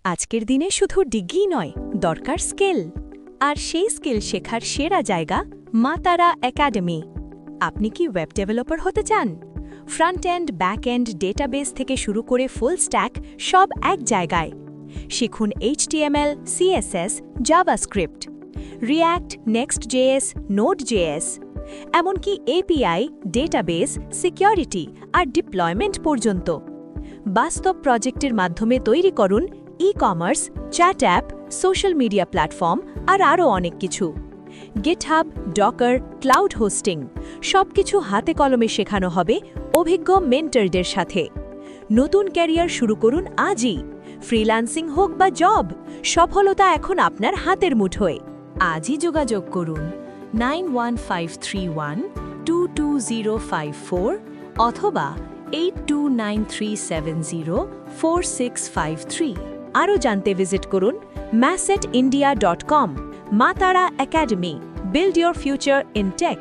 আজকের দিনে শুধু ডিগ্রি নয়, দরকার স্কিল। আর সেই স্কিল শেখার সেরা জায়গা মা তারা একাডেমি। আপনি কি ওয়েব ডেভেলপার হতে চান? Front end, back end, database থেকে শুরু করে ফুল স্ট্যাক সব এক জায়গায়। শিখুন HTML, CSS, জাভাস্ক্রিপ্ট, রিয়্যাক্ট, নেক্সট.js, নোড.js, এমনকি API, ডেটাবেস, সিকিউরিটি আর ডিপ্লয়মেন্ট পর্যন্ত। বাস্তব প্রজেক্টের মাধ্যমে তৈরি করুন e-commerce, chat app, social media platform আর আরও অনেক কিছু। গিটহাব, ডকার, ক্লাউড হোস্টিং সবকিছু হাতে কলমে শেখানো হবে অভিজ্ঞ মেন্টরদের সাথে। নতুন ক্যারিয়ার শুরু করুন আজই। ফ্রিল্যান্সিং হোক বা জব, সফলতা এখন আপনার হাতের মুঠোয়। আজই যোগাযোগ করুন 9153122054 অথবা 8293704653। আরও জানতে ভিজিট করুন masetindia.com। Maa Tara academy, build your future in take.